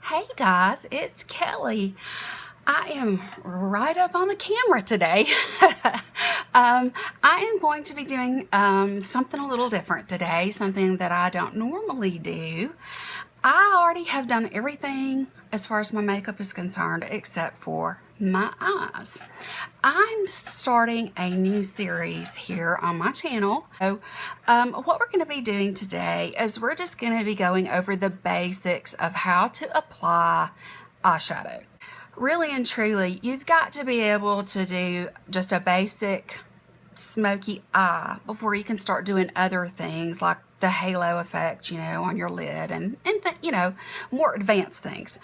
Hey guys, it's Kelly. I am right up on the camera today. I am going to be doing something a little different today, something that I don't normally do. I already have done everything as far as my makeup is concerned except for my eyes. I'm starting a new series here on my channel. So what we're going to be doing today is we're just going to be going over the basics of how to apply eyeshadow. Really and truly, you've got to be able to do just a basic smoky eye before you can start doing other things like the halo effect, on your lid and more advanced things.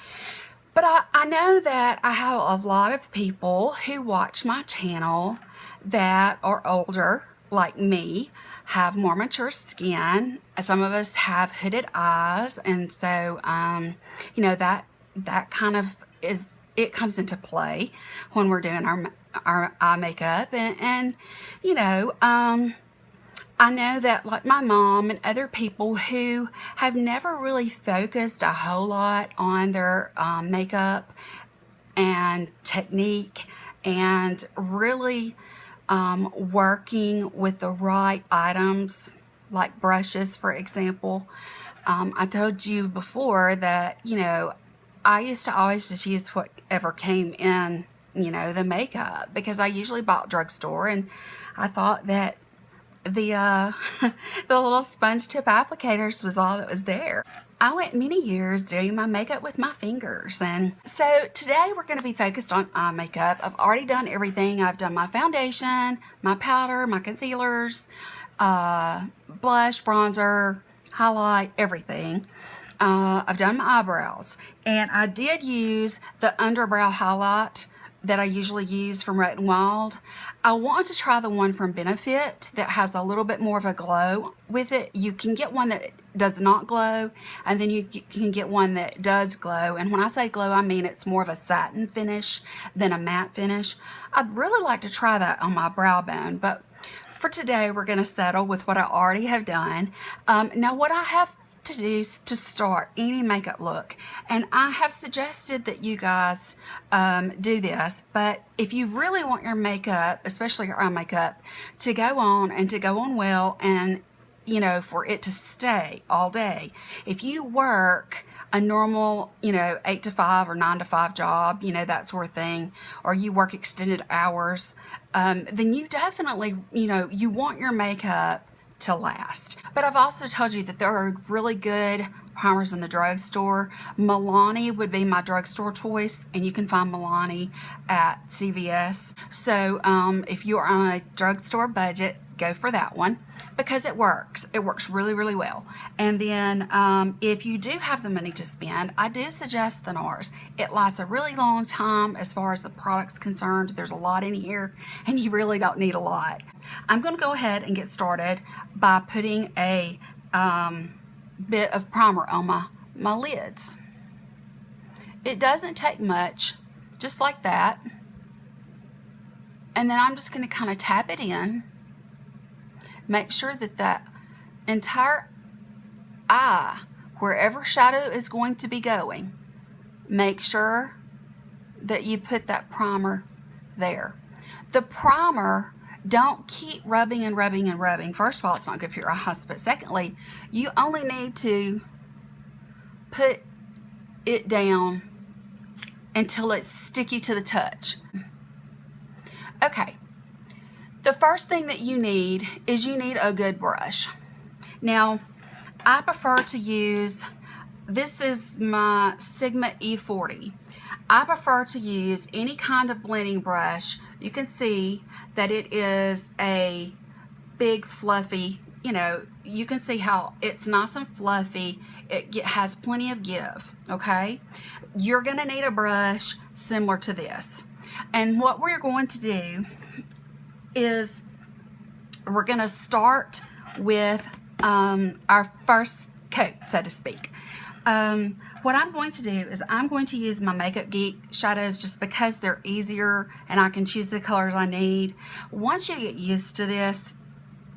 But I know that I have a lot of people who watch my channel that are older, like me, have more mature skin. Some of us have hooded eyes, and so that kind of it comes into play when we're doing our eye makeup, and I know that, like my mom and other people who have never really focused a whole lot on their makeup and technique and really working with the right items, like brushes, for example. I told you before that, I used to always just use whatever came in, the makeup, because I usually bought drugstore, and I thought that the the little sponge tip applicators was all that was there. I went many years doing my makeup with my fingers, and so today we're going to be focused on eye makeup. I've already done everything. I've done my foundation, my powder, my concealers, blush, bronzer, highlight, everything. I've done my eyebrows, and I did use the underbrow highlight that I usually use from Wet n Wild. I wanted to try the one from Benefit that has a little bit more of a glow with it. You can get one that does not glow, and then you can get one that does glow. And when I say glow, I mean it's more of a satin finish than a matte finish. I'd really like to try that on my brow bone, but for today we're going to settle with what I already have done. Now what I have to do to start any makeup look, and I have suggested that you guys do this, but if you really want your makeup, especially your eye makeup, to go on and to go on well, and for it to stay all day, if you work a normal 8 to 5 or 9 to 5 job, that sort of thing, or you work extended hours, then you definitely you want your makeup to last. But I've also told you that there are really good primers in the drugstore. Milani would be my drugstore choice, and you can find Milani at CVS. So if you're on a drugstore budget, go for that one, because it works. It works really, really well. And then if you do have the money to spend, I do suggest the NARS. It lasts a really long time as far as the product's concerned. There's a lot in here, and you really don't need a lot. I'm going to go ahead and get started by putting a bit of primer on my lids. It doesn't take much, just like that. And then I'm just going to kind of tap it in. Make sure that that entire eye, wherever shadow is going to be going, make sure that you put that primer there. The primer, don't keep rubbing and rubbing and rubbing. First of all, it's not good for your eyes, but secondly, you only need to put it down until it's sticky to the touch. Okay. The first thing that you need is you need a good brush. Now, I prefer to use, this is my Sigma E40. I prefer to use any kind of blending brush. You can see that it is a big fluffy, you can see how it's nice and fluffy. It has plenty of give, okay? You're gonna need a brush similar to this. And what we're going to do is we're going to start with our first coat, so to speak. What I'm going to do is I'm going to use my Makeup Geek shadows just because they're easier and I can choose the colors I need. Once you get used to this,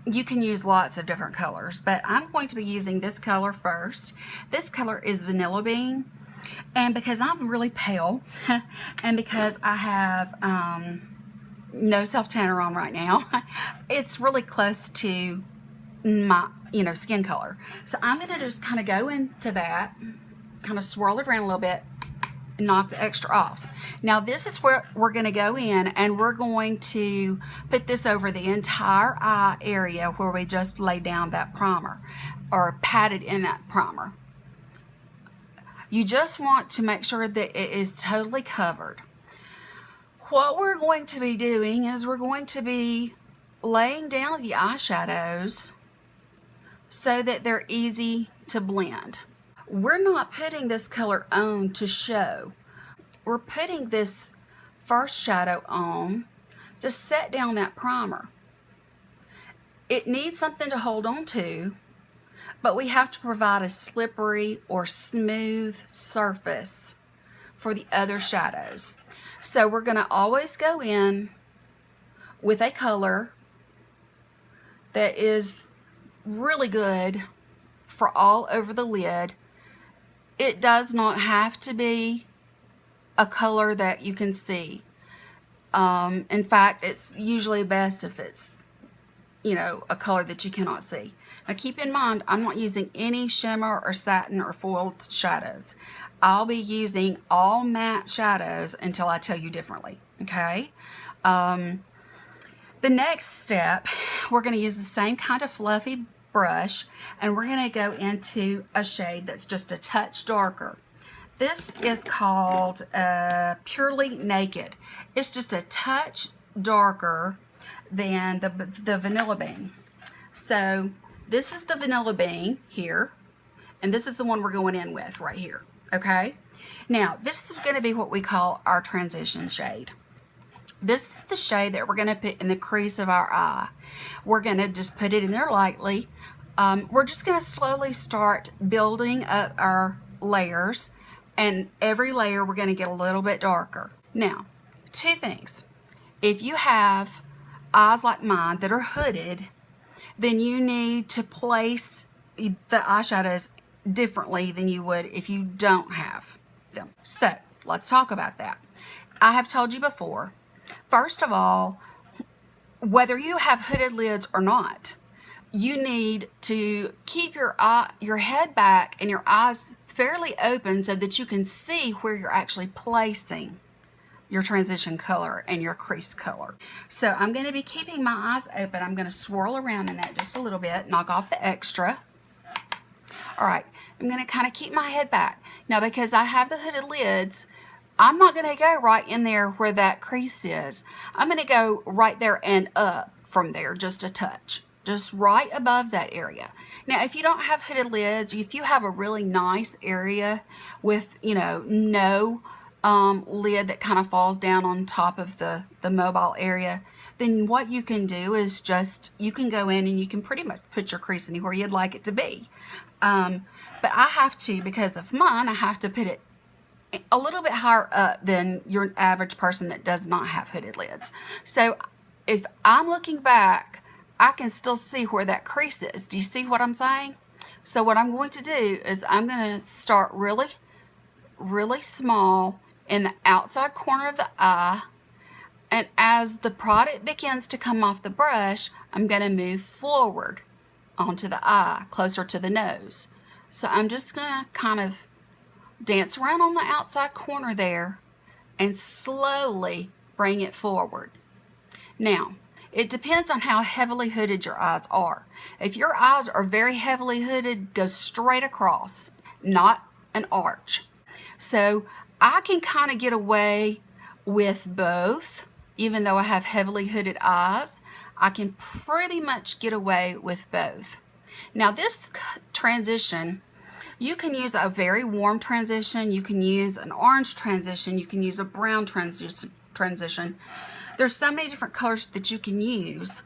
you can use lots of different colors, but I'm going to be using this color first. This color is Vanilla Bean. And because I'm really pale and because I have no self-tanner on right now, it's really close to my, skin color. So I'm going to just kind of go into that, kind of swirl it around a little bit, and knock the extra off. Now this is where we're going to go in and we're going to put this over the entire eye area where we just laid down that primer or patted in that primer. You just want to make sure that it is totally covered. What we're going to be doing is we're going to be laying down the eyeshadows so that they're easy to blend. We're not putting this color on to show. We're putting this first shadow on to set down that primer. It needs something to hold on to, but we have to provide a slippery or smooth surface for the other shadows. So we're going to always go in with a color that is really good for all over the lid. It does not have to be a color that you can see. In fact, it's usually best if it's, a color that you cannot see. Now keep in mind, I'm not using any shimmer or satin or foiled shadows. I'll be using all matte shadows until I tell you differently, okay? The next step, we're going to use the same kind of fluffy brush, and we're going to go into a shade that's just a touch darker. This is called Purely Naked. It's just a touch darker than the Vanilla Bean. So this is the Vanilla Bean here, and this is the one we're going in with right here, okay? Now, this is going to be what we call our transition shade. This is the shade that we're going to put in the crease of our eye. We're going to just put it in there lightly. We're just going to slowly start building up our layers, and every layer we're going to get a little bit darker. Now, two things. If you have eyes like mine that are hooded, then you need to place the eyeshadows differently than you would if you don't have them. So, let's talk about that. I have told you before, first of all, whether you have hooded lids or not, you need to keep your head back and your eyes fairly open so that you can see where you're actually placing your transition color and your crease color. So I'm going to be keeping my eyes open. I'm going to swirl around in that just a little bit, knock off the extra. All right, I'm going to kind of keep my head back. Now, because I have the hooded lids, I'm not going to go right in there where that crease is. I'm going to go right there and up from there just a touch, just right above that area. Now, if you don't have hooded lids, if you have a really nice area with, no lid that kind of falls down on top of the mobile area, then what you can do is you can go in and you can pretty much put your crease anywhere you'd like it to be. But I have to, because of mine, I have to put it a little bit higher up than your average person that does not have hooded lids. So if I'm looking back, I can still see where that crease is. Do you see what I'm saying? So what I'm going to do is I'm going to start really, really small in the outside corner of the eye. And as the product begins to come off the brush, I'm going to move forward onto the eye, closer to the nose. So I'm just going to kind of dance around on the outside corner there and slowly bring it forward. Now, it depends on how heavily hooded your eyes are. If your eyes are very heavily hooded, go straight across, not an arch. So I can kind of get away with both. Even though I have heavily hooded eyes, I can pretty much get away with both. Now this transition, you can use a very warm transition, you can use an orange transition, you can use a brown transition. There's so many different colors that you can use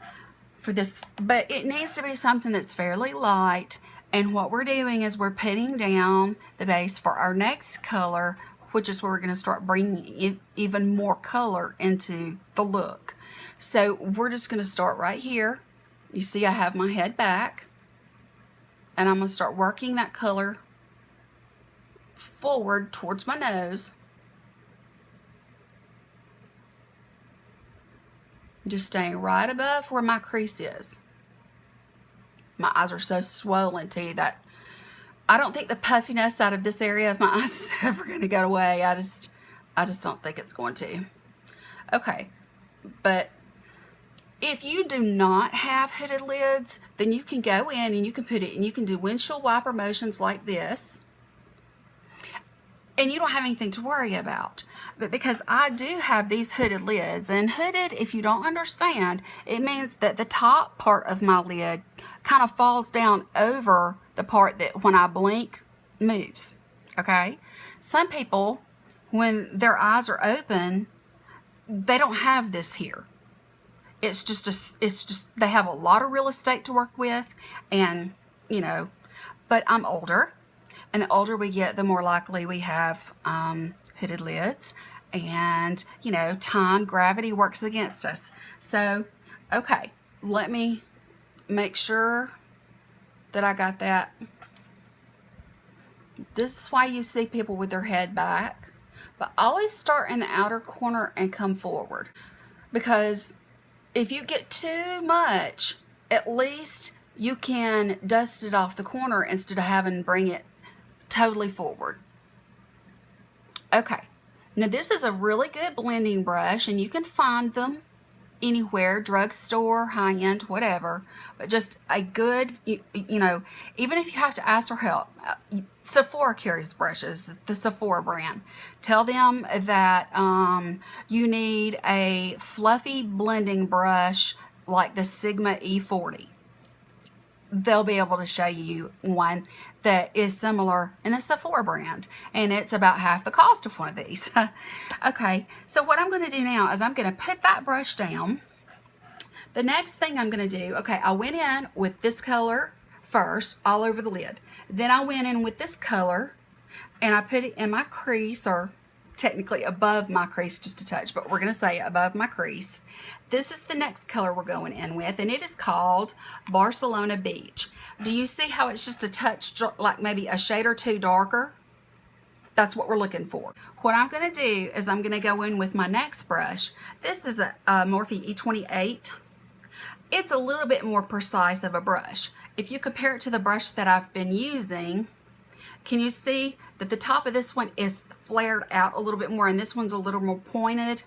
for this, but it needs to be something that's fairly light. And what we're doing is we're putting down the base for our next color, which is where we're going to start bringing even more color into the look. So we're just going to start right here. You see I have my head back, and I'm going to start working that color forward towards my nose. Just staying right above where my crease is. My eyes are so swollen too that I don't think the puffiness out of this area of my eyes is ever going to go away. I just don't think it's going to. Okay, but if you do not have hooded lids, then you can go in and you can put it, and you can do windshield wiper motions like this, and you don't have anything to worry about. But because I do have these hooded lids, and hooded, if you don't understand, it means that the top part of my lid kind of falls down over the part that when I blink moves. Okay, some people, when their eyes are open, they don't have this here. It's just they have a lot of real estate to work with, and you know, but I'm older, and the older we get, the more likely we have hooded lids, and you know, gravity works against us. So okay, let me make sure that I got that. This is why you see people with their head back, but always start in the outer corner and come forward, because if you get too much, at least you can dust it off the corner instead of having to bring it totally forward. Okay, now this is a really good blending brush, and you can find them anywhere, drugstore, high-end, whatever, but just a good, you know, even if you have to ask for help. Sephora carries brushes, the Sephora brand. Tell them that you need a fluffy blending brush like the Sigma E40. They'll be able to show you one that is similar in the Sephora brand, and it's about half the cost of one of these. Okay, so what I'm going to do now is I'm going to put that brush down. The next thing I'm going to do, okay, I went in with this color first all over the lid. Then I went in with this color and I put it in my crease, or technically above my crease just a touch, but we're going to say above my crease. This is the next color we're going in with, and it is called Barcelona Beach. Do you see how it's just a touch, like maybe a shade or two darker? That's what we're looking for. What I'm going to do is I'm going to go in with my next brush. This is a Morphe E28. It's a little bit more precise of a brush. If you compare it to the brush that I've been using, can you see that the top of this one is flared out a little bit more, and this one's a little more pointed?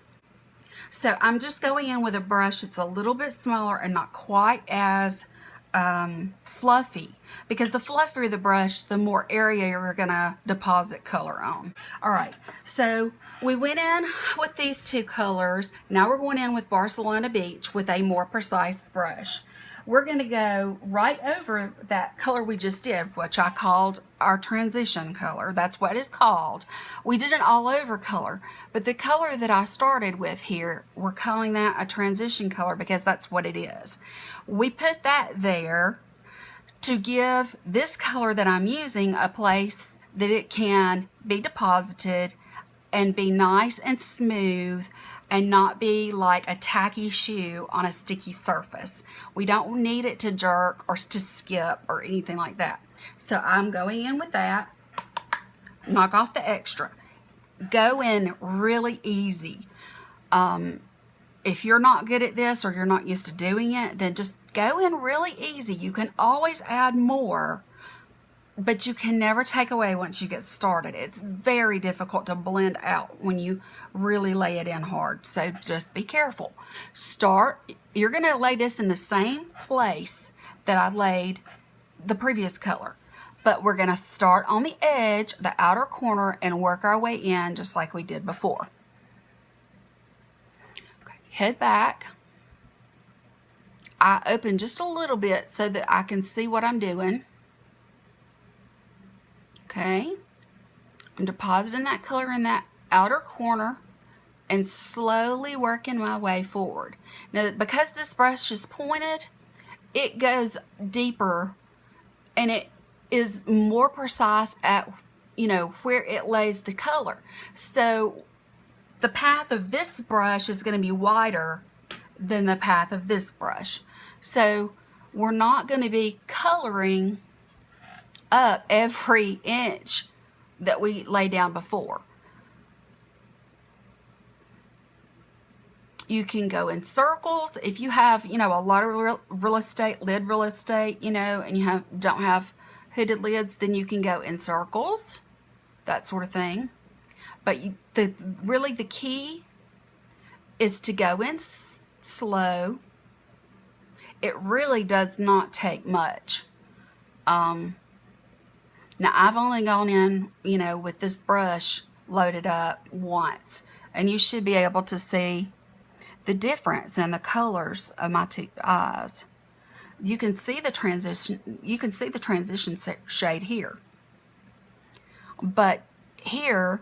So I'm just going in with a brush that's a little bit smaller and not quite as fluffy, because the fluffier the brush, the more area you're gonna deposit color on. All right, so we went in with these two colors. Now we're going in with Barcelona Beach with a more precise brush. We're going to go right over that color we just did, which I called our transition color. That's what it's called. We did an all over color, but the color that I started with here, we're calling that a transition color because that's what it is. We put that there to give this color that I'm using a place that it can be deposited and be nice and smooth, and not be like a tacky shoe on a sticky surface. We don't need it to jerk or to skip or anything like that. So I'm going in with that. Knock off the extra. Go in really easy. If you're not good at this or you're not used to doing it, then just go in really easy. You can always add more, but you can never take away once you get started. It's very difficult to blend out when you really lay it in hard. So just be careful. You're going to lay this in the same place that I laid the previous color, but we're going to start on the edge, the outer corner, and work our way in just like we did before. Okay, head back. I open just a little bit so that I can see what I'm doing. Okay, I'm depositing that color in that outer corner and slowly working my way forward. Now, because this brush is pointed, it goes deeper and it is more precise at, you know, where it lays the color. So the path of this brush is going to be wider than the path of this brush. So we're not going to be coloring up every inch that we laid down before. You can go in circles. If you have, you know, a lot of real estate, lid real estate, you know, and you don't have hooded lids, then you can go in circles, that sort of thing. But really the key is to go in slow. It really does not take much. Now I've only gone in, you know, with this brush loaded up once, and you should be able to see the difference in the colors of my two eyes. You can see the transition. You can see the transition shade here, but here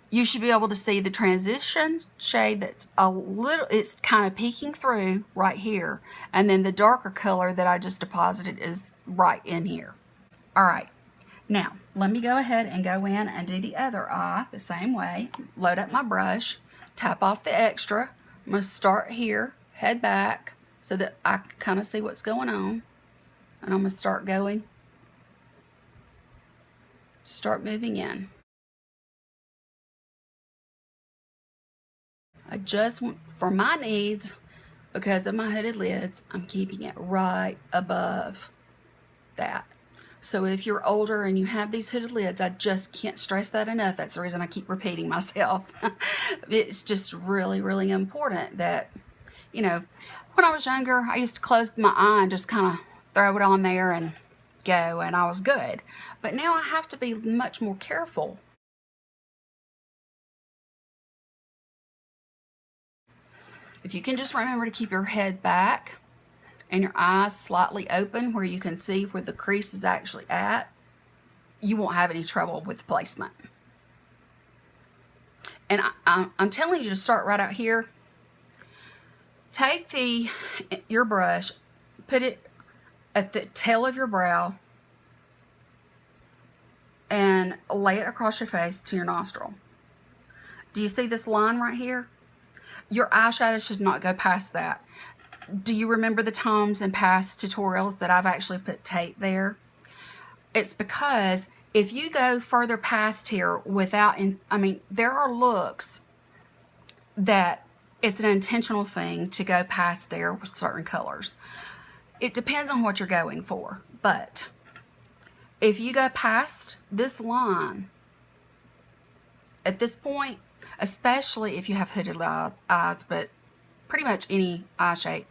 you should be able to see the transition shade that's a little, it's kind of peeking through right here, and then the darker color that I just deposited is right in here. All right, now let me go ahead and go in and do the other eye the same way. Load up my brush, tap off the extra. I'm going to start here, head back, so that I can kind of see what's going on. And I'm going to start going, start moving in. I just want, for my needs, because of my hooded lids, I'm keeping it right above that. So if you're older and you have these hooded lids, I just can't stress that enough. That's the reason I keep repeating myself. It's just really, really important that, you know, when I was younger, I used to close my eye and just kind of throw it on there and go, and I was good. But now I have to be much more careful. If you can just remember to keep your head back and your eyes slightly open where you can see where the crease is actually at, you won't have any trouble with the placement. And I'm telling you to start right out here. Take your brush, put it at the tail of your brow, and lay it across your face to your nostril. Do you see this line right here? Your eyeshadow should not go past that. Do you remember the times in past tutorials that I've actually put tape there? It's because if you go further past here without, I mean, there are looks that it's an intentional thing to go past there with certain colors. It depends on what you're going for. But if you go past this line at this point, especially if you have hooded eyes, but pretty much any eye shape,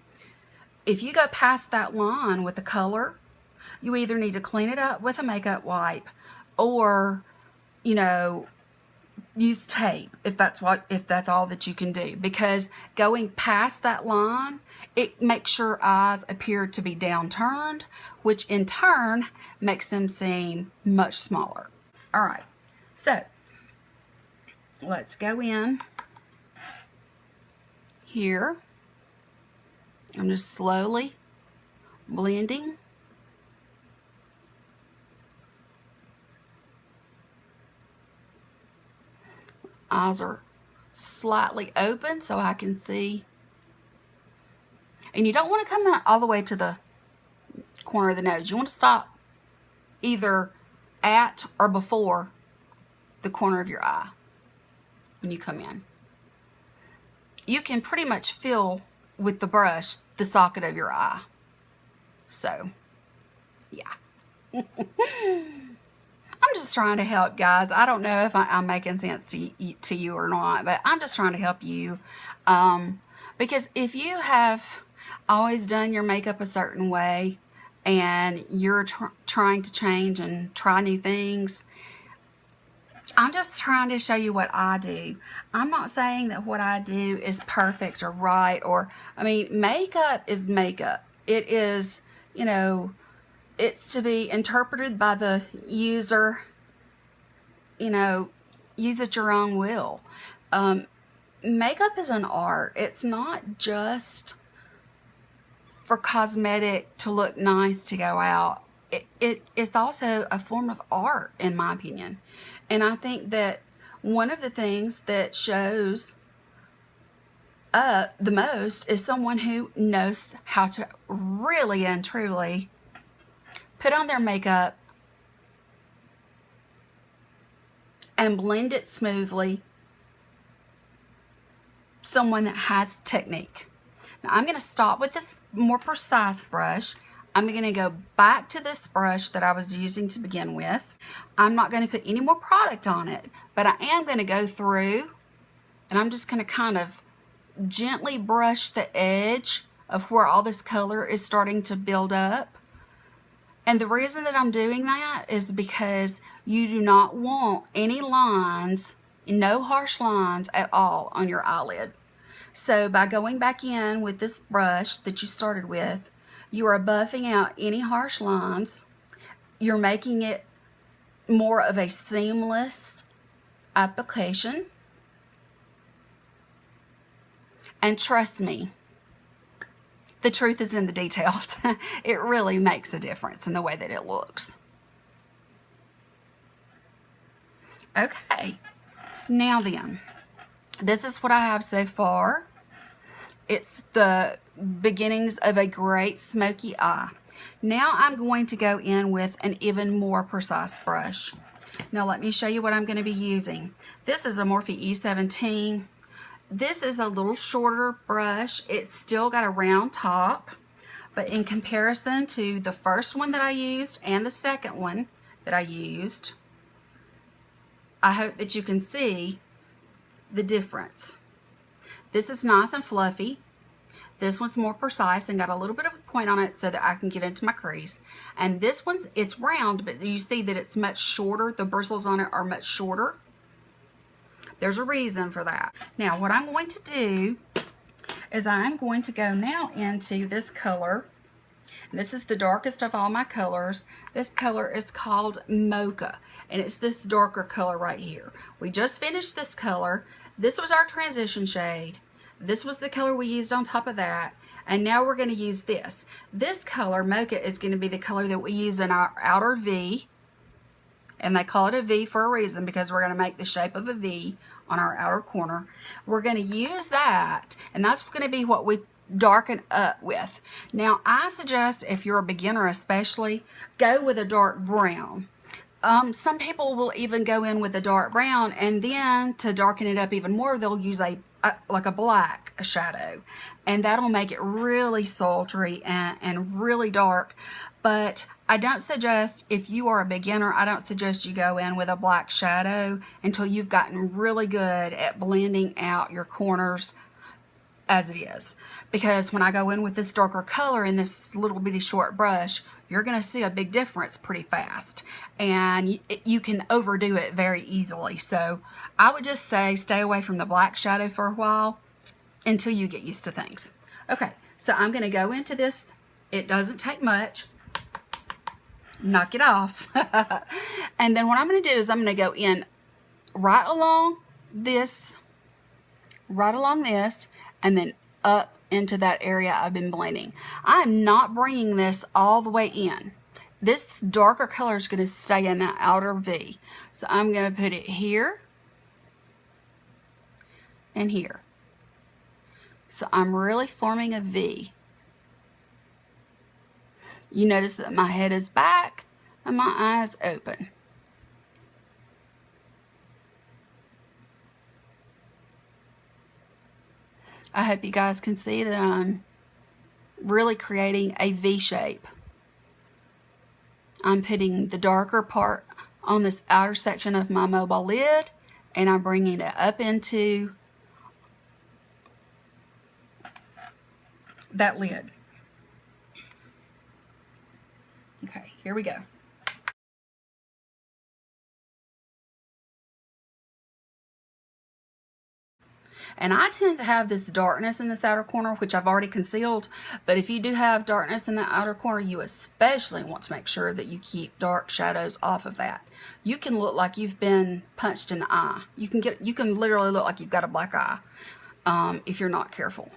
if you go past that line with the color, you either need to clean it up with a makeup wipe, or, you know, use tape if that's all that you can do, because going past that line, it makes your eyes appear to be downturned, which in turn makes them seem much smaller. All right, so let's go in here. I'm just slowly blending. Eyes are slightly open so I can see. And you don't want to come out all the way to the corner of the nose. You want to stop either at or before the corner of your eye when you come in. You can pretty much feel with the brush the socket of your eye. So, yeah. I'm just trying to help, guys. I don't know if I'm making sense to you or not, but I'm just trying to help you. Because if you have always done your makeup a certain way and you're trying to change and try new things, I'm just trying to show you what I do. I'm not saying that what I do is perfect or right, or, I mean, makeup is makeup. It is, you know, it's to be interpreted by the user, you know, use at your own will. Makeup is an art. It's not just for cosmetic to look nice to go out. It's also a form of art, in my opinion. And I think that one of the things that shows the most is someone who knows how to really and truly put on their makeup and blend it smoothly. Someone that has technique. Now I'm going to stop with this more precise brush. I'm going to go back to this brush that I was using to begin with. I'm not going to put any more product on it, but I am going to go through and I'm just going to kind of gently brush the edge of where all this color is starting to build up. And the reason that I'm doing that is because you do not want any lines, no harsh lines at all on your eyelid. So by going back in with this brush that you started with, you are buffing out any harsh lines. You're making it more of a seamless application. And trust me, the truth is in the details. It really makes a difference in the way that it looks. Okay, now then, this is what I have so far. It's the beginnings of a great smoky eye. Now I'm going to go in with an even more precise brush. Now let me show you what I'm going to be using. This is a Morphe E17. This is a little shorter brush. It's still got a round top, but in comparison to the first one that I used and the second one that I used, I hope that you can see the difference. This is nice and fluffy. This one's more precise and got a little bit of a point on it so that I can get into my crease. And this one's, it's round, but you see that it's much shorter. The bristles on it are much shorter. There's a reason for that. Now, what I'm going to do is I'm going to go now into this color. This is the darkest of all my colors. This color is called Mocha, and it's this darker color right here. We just finished this color. This was our transition shade. This was the color we used on top of that. And now we're going to use this. This color, Mocha, is going to be the color that we use in our outer V. And they call it a V for a reason, because we're going to make the shape of a V on our outer corner. We're going to use that, and that's going to be what we darken up with. Now, I suggest if you're a beginner especially, go with a dark brown. Some people will even go in with a dark brown, and then to darken it up even more, they'll use like a black shadow, and that'll make it really sultry and really dark. But I don't suggest, if you are a beginner, I don't suggest you go in with a black shadow until you've gotten really good at blending out your corners as it is. Because when I go in with this darker color in this little bitty short brush, you're going to see a big difference pretty fast. And you can overdo it very easily. So I would just say stay away from the black shadow for a while until you get used to things. Okay, so I'm going to go into this. It doesn't take much. Knock it off. And then what I'm going to do is I'm going to go in right along this, and then up into that area I've been blending. I'm not bringing this all the way in. This darker color is going to stay in that outer V. So I'm going to put it here and here. So I'm really forming a V. You notice that my head is back and my eyes open. I hope you guys can see that I'm really creating a V shape. I'm putting the darker part on this outer section of my mobile lid, and I'm bringing it up into that lid. Okay, here we go. And I tend to have this darkness in this outer corner, which I've already concealed. But if you do have darkness in the outer corner, you especially want to make sure that you keep dark shadows off of that. You can look like you've been punched in the eye. You can literally look like you've got a black eye if you're not careful.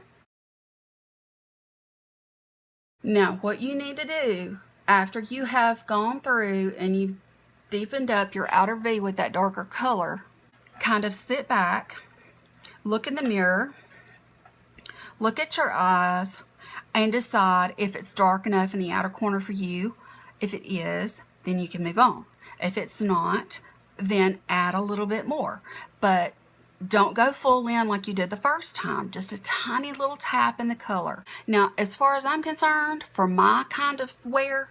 Now, what you need to do after you have gone through and you've deepened up your outer V with that darker color, kind of sit back, look in the mirror, look at your eyes, and decide if it's dark enough in the outer corner for you. If it is, then you can move on. If it's not, then add a little bit more. But don't go full in like you did the first time. Just a tiny little tap in the color. Now, as far as I'm concerned, for my kind of wear,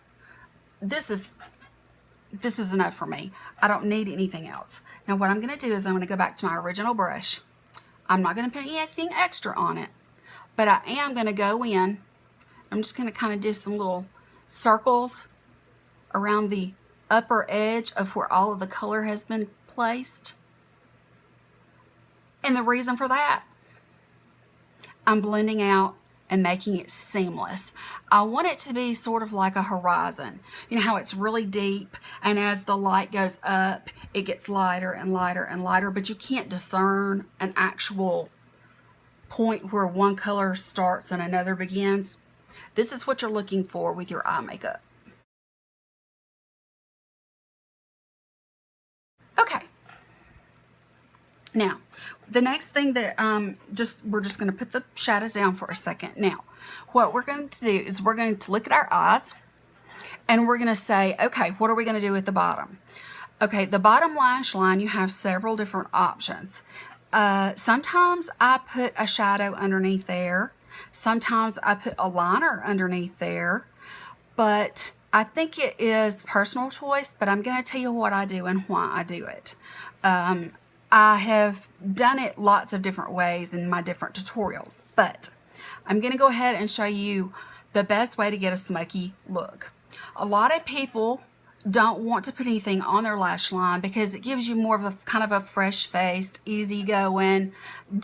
this is enough for me. I don't need anything else. Now, what I'm going to do is I'm going to go back to my original brush. I'm not going to put anything extra on it, but I am going to go in. I'm just going to kind of do some little circles around the upper edge of where all of the color has been placed. And the reason for that, I'm blending out and making it seamless. I want it to be sort of like a horizon. You know how it's really deep, and as the light goes up, it gets lighter and lighter and lighter, but you can't discern an actual point where one color starts and another begins. This is what you're looking for with your eye makeup. Okay. Now, the next thing that we're just going to put the shadows down for a second. Now, what we're going to do is we're going to look at our eyes and we're going to say, okay, what are we going to do with the bottom? Okay, the bottom lash line, you have several different options. Sometimes I put a shadow underneath there. Sometimes I put a liner underneath there. But I think it is personal choice, but I'm going to tell you what I do and why I do it. I have done it lots of different ways in my different tutorials, but I'm going to go ahead and show you the best way to get a smoky look. A lot of people don't want to put anything on their lash line because it gives you more of a kind of a fresh-faced, easygoing,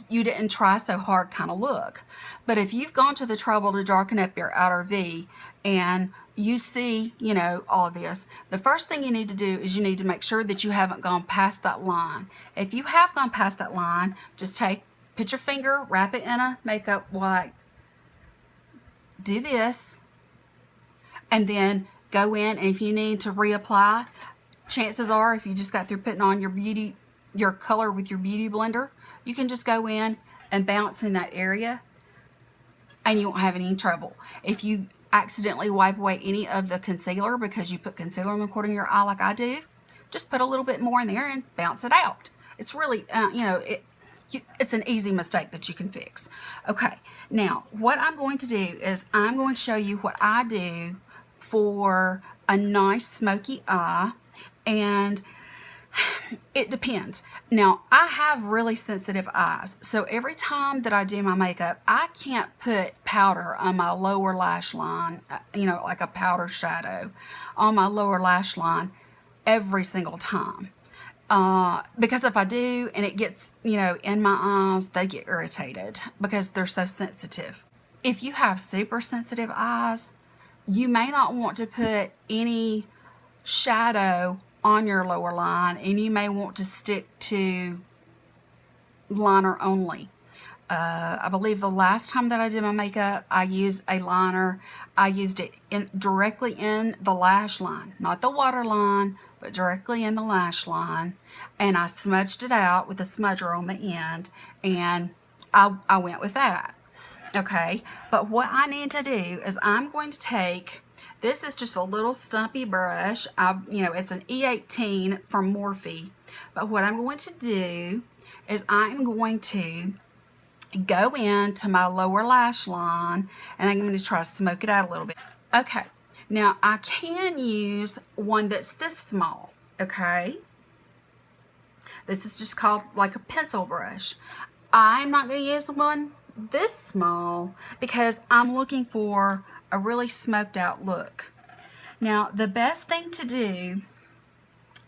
you didn't try so hard kind of look. But if you've gone to the trouble to darken up your outer V and you see, you know, all of this, the first thing you need to do is you need to make sure that you haven't gone past that line. If you have gone past that line, just put your finger, wrap it in a makeup wipe, do this, and then go in, and if you need to reapply, chances are if you just got through putting on your color with your beauty blender, you can just go in and bounce in that area and you won't have any trouble. If you accidentally wipe away any of the concealer because you put concealer in the corner of your eye like I do, just put a little bit more in there and bounce it out. It's really, it's an easy mistake that you can fix. Okay, now what I'm going to do is I'm going to show you what I do for a nice smoky eye, and it depends. Now, I have really sensitive eyes, so every time that I do my makeup, I can't put powder on my lower lash line, like a powder shadow on my lower lash line every single time. Because if I do and it gets, in my eyes, they get irritated because they're so sensitive. If you have super sensitive eyes, you may not want to put any shadow on your lower line, and you may want to stick to liner only. I believe the last time that I did my makeup, I used a liner. I used it directly in the lash line, not the waterline, but directly in the lash line, and I smudged it out with a smudger on the end, and I went with that. Okay, but what I need to do is I'm going to take, this is just a little stumpy brush. It's an E18 from Morphe. But what I'm going to do is I'm going to go into my lower lash line and I'm going to try to smoke it out a little bit. Okay, now I can use one that's this small, okay? This is just called like a pencil brush. I'm not going to use one this small because I'm looking for a really smoked out look. Now, the best thing to do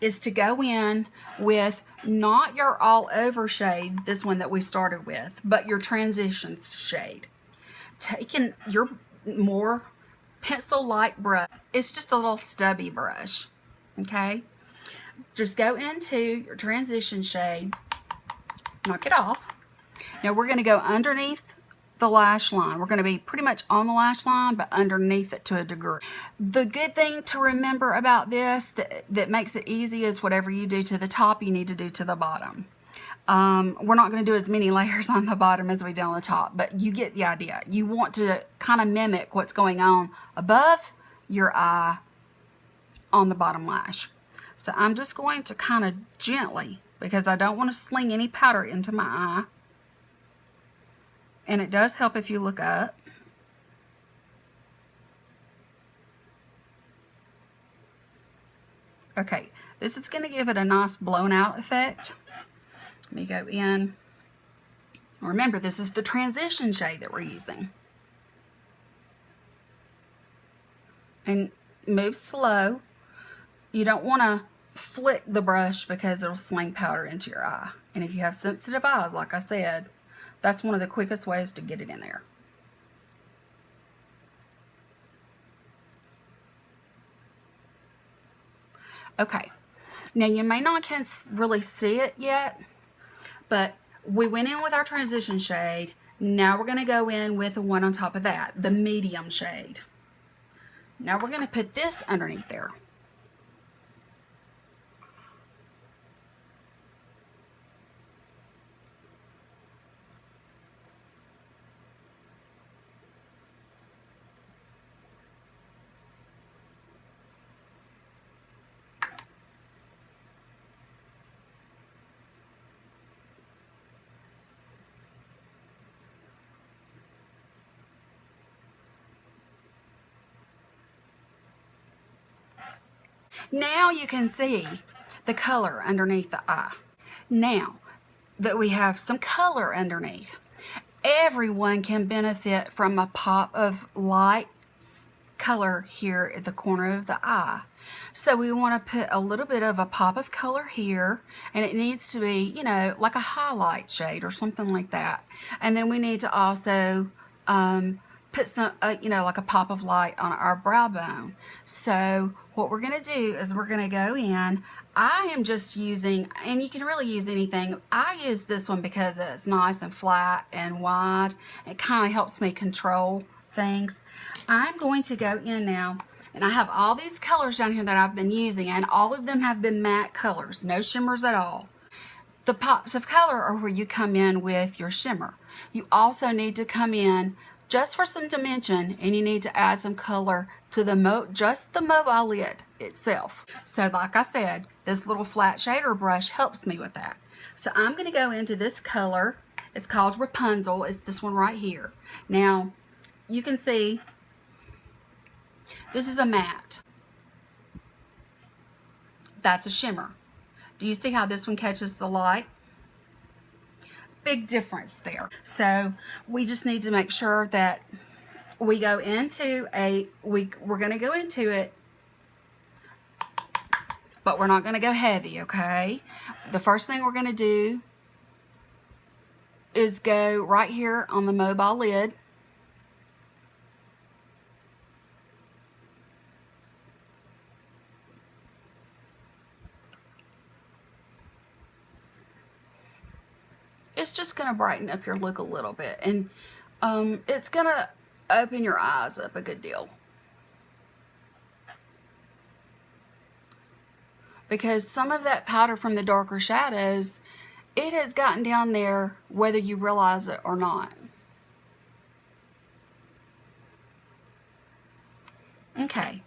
is to go in with not your all over shade, this one that we started with, but your transition shade. Taking your more pencil like brush, it's just a little stubby brush, okay? Just go into your transition shade, knock it off. Now we're going to go underneath the lash line. We're going to be pretty much on the lash line, but underneath it to a degree. The good thing to remember about this that makes it easy is whatever you do to the top, you need to do to the bottom. We're not going to do as many layers on the bottom as we do on the top, but you get the idea. You want to kind of mimic what's going on above your eye on the bottom lash. So I'm just going to kind of gently, because I don't want to sling any powder into my eye. And it does help if you look up. Okay, this is going to give it a nice blown out effect. Let me go in. Remember, this is the transition shade that we're using. And move slow. You don't want to flick the brush because it'll sling powder into your eye. And if you have sensitive eyes, like I said, that's one of the quickest ways to get it in there. Okay, now you may not can really see it yet, but we went in with our transition shade. Now we're going to go in with the one on top of that, the medium shade. Now we're going to put this underneath there. Now you can see the color underneath the eye. Now that we have some color underneath, everyone can benefit from a pop of light color here at the corner of the eye. So we want to put a little bit of a pop of color here, and it needs to be, you know, like a highlight shade or something like that. And then we need to also put some, you know, like a pop of light on our brow bone. So what we're going to do is we're going to go in. I am just using, and you can really use anything. I use this one because it's nice and flat and wide. It kind of helps me control things. I'm going to go in now, and I have all these colors down here that I've been using, and all of them have been matte colors, no shimmers at all. The pops of color are where you come in with your shimmer. You also need to come in just for some dimension, and you need to add some color to the just the mobile lid itself. So like I said, this little flat shader brush helps me with that. So I'm going to go into this color. It's called Rapunzel. It's this one right here. Now you can see this is a matte. That's a shimmer. Do you see how this one catches the light? Big difference there. So we just need to make sure that we go into we're going to go into it, but we're not going to go heavy, okay? The first thing we're going to do is go right here on the mobile lid. It's just going to brighten up your look a little bit, and it's going to open your eyes up a good deal. Because some of that powder from the darker shadows, it has gotten down there whether you realize it or not. Okay.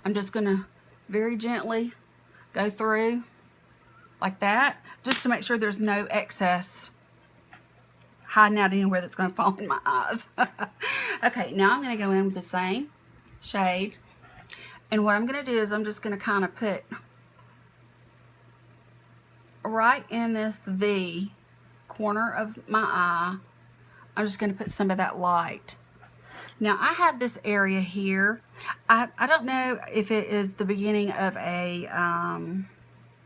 I'm just going to very gently go through like that, just to make sure there's no excess hiding out anywhere that's going to fall in my eyes. Okay, now I'm going to go in with the same shade, and what I'm going to do is I'm just going to kind of put right in this V corner of my eye. I'm just going to put some of that light. Now I have this area here. I don't know if it is the beginning of a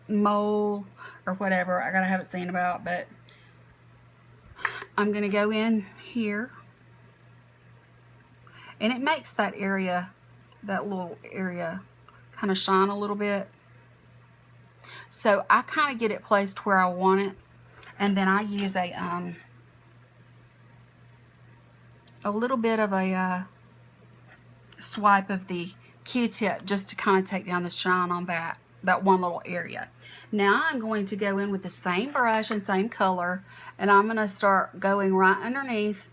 mole or whatever. I gotta have it seen about, but I'm gonna go in here, and it makes that area, that little area, kind of shine a little bit. So I kind of get it placed where I want it, and then I use a little bit of a swipe of the Q-tip just to kind of take down the shine on that one little area. Now I'm going to go in with the same brush and same color, and I'm going to start going right underneath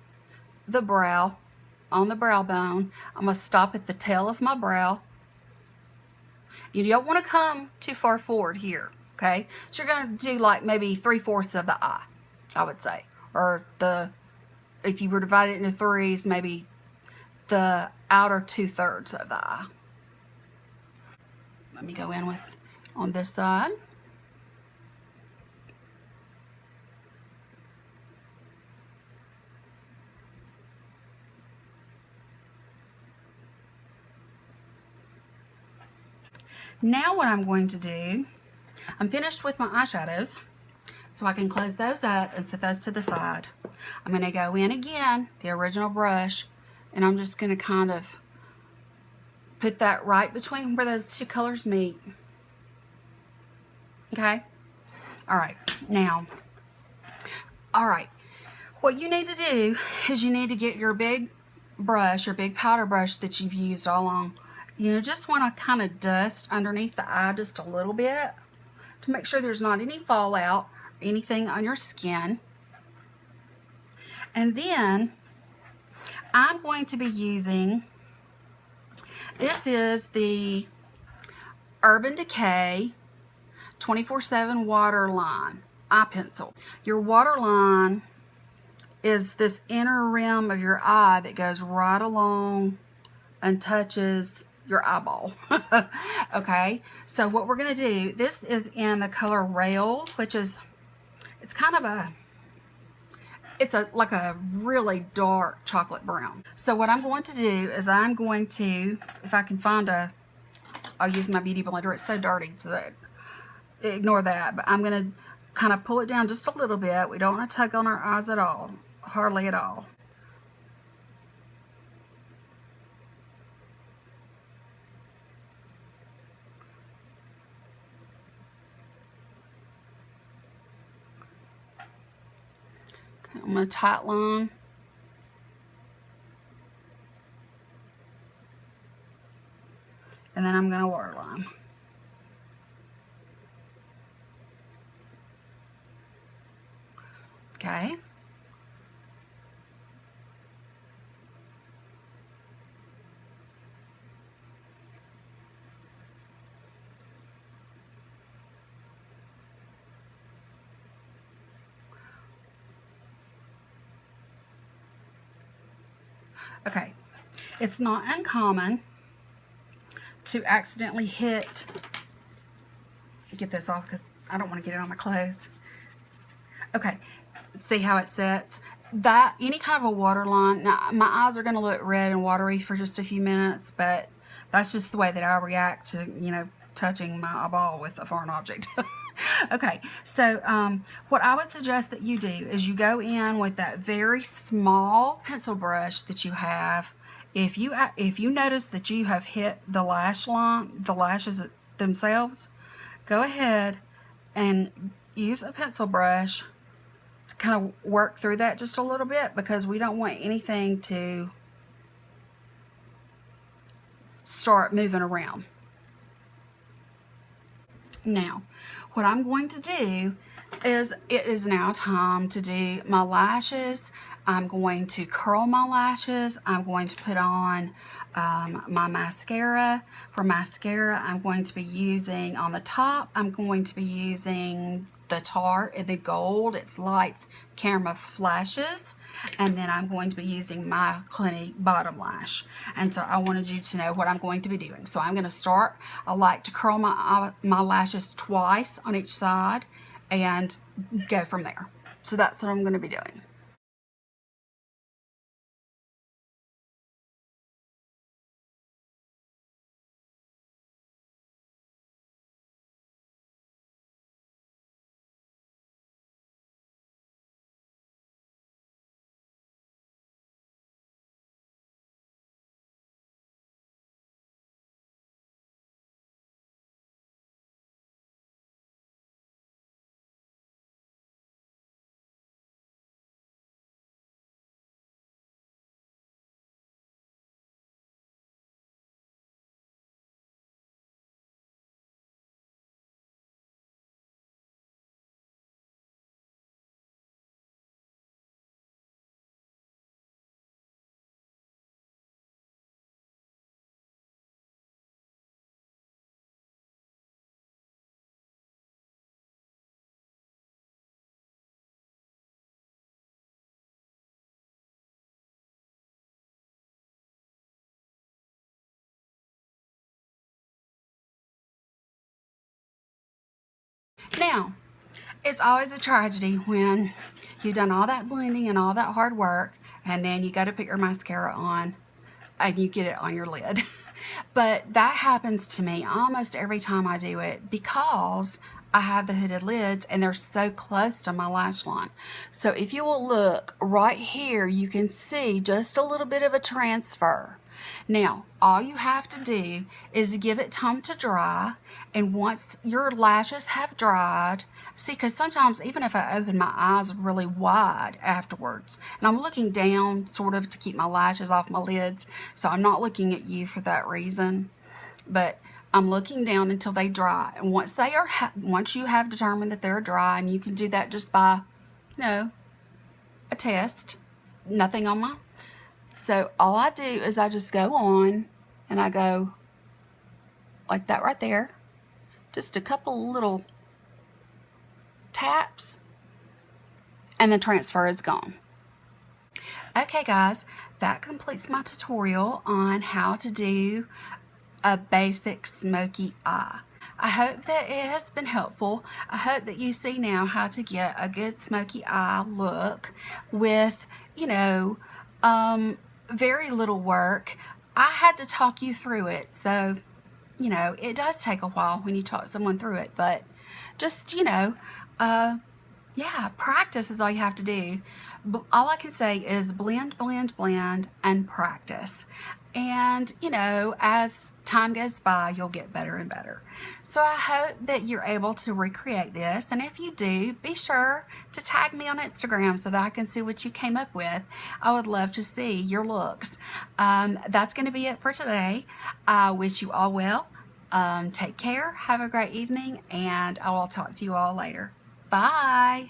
the brow, on the brow bone. I'm going to stop at the tail of my brow, You don't want to come too far forward here, okay? So you're going to do like maybe 3/4 of the eye, I would say. Or if you were divided into threes, maybe the outer 2/3 of the eye. Let me go in with on this side. Now what I'm going to do, I'm finished with my eyeshadows, so I can close those up and set those to the side. I'm going to go in again, the original brush, and I'm just going to kind of put that right between where those two colors meet. Okay? Alright, now, alright, what you need to do is you need to get your big brush, your big powder brush that you've used all along. You just want to kind of dust underneath the eye just a little bit to make sure there's not any fallout or anything on your skin. And then I'm going to be using, this is the Urban Decay 24/7 Waterline eye pencil. Your waterline is this inner rim of your eye that goes right along and touches your eyeball. Okay, so what we're going to do, this is in the color Rail, which is, it's kind of a, it's like a really dark chocolate brown. So what I'm going to do is I'm going to, if I can find I'll use my beauty blender. It's so dirty, so ignore that. But I'm going to kind of pull it down just a little bit. We don't want to tug on our eyes at all, hardly at all. Okay, I'm going to tight line. And then I'm going to waterline. Okay. Okay. It's not uncommon to accidentally hit, get this off because I don't want to get it on my clothes. Okay, see how it sets? That, any kind of a waterline, now my eyes are going to look red and watery for just a few minutes, but that's just the way that I react to, you know, touching my eyeball with a foreign object. Okay, so what I would suggest that you do is you go in with that very small pencil brush that you have. If you notice that you have hit the lash line, the lashes themselves, go ahead and use a pencil brush to kind of work through that just a little bit, because we don't want anything to start moving around. Now, what I'm going to do is, it is now time to do my lashes. I'm going to curl my lashes. I'm going to put on my mascara. For mascara, I'm going to be using, on the top, I'm going to be using the Tarte, the gold. It's Lights Camera Flashes. And then I'm going to be using my Clinique bottom lash. And so I wanted you to know what I'm going to be doing. So I'm going to start, I like to curl my lashes twice on each side and go from there. So that's what I'm going to be doing. Now, it's always a tragedy when you've done all that blending and all that hard work, and then you go to put your mascara on and you get it on your lid. But that happens to me almost every time I do it because I have the hooded lids and they're so close to my lash line. So if you will look right here, you can see just a little bit of a transfer. Now, all you have to do is give it time to dry, and once your lashes have dried, see, because sometimes even if I open my eyes really wide afterwards, and I'm looking down sort of to keep my lashes off my lids, so I'm not looking at you for that reason, but I'm looking down until they dry. And once they are, once you have determined that they're dry, and you can do that just by, a test, nothing on my. So all I do is I just go on and I go like that right there. Just a couple little taps and the transfer is gone. Okay guys, that completes my tutorial on how to do a basic smoky eye. I hope that it has been helpful. I hope that you see now how to get a good smoky eye look with, very little work. I had to talk you through it, so, it does take a while when you talk someone through it, but just, yeah, practice is all you have to do. All I can say is blend, blend, blend, and practice. And, as time goes by, you'll get better and better. So I hope that you're able to recreate this. And if you do, be sure to tag me on Instagram so that I can see what you came up with. I would love to see your looks. That's going to be it for today. I wish you all well. Take care. Have a great evening. And I will talk to you all later. Bye.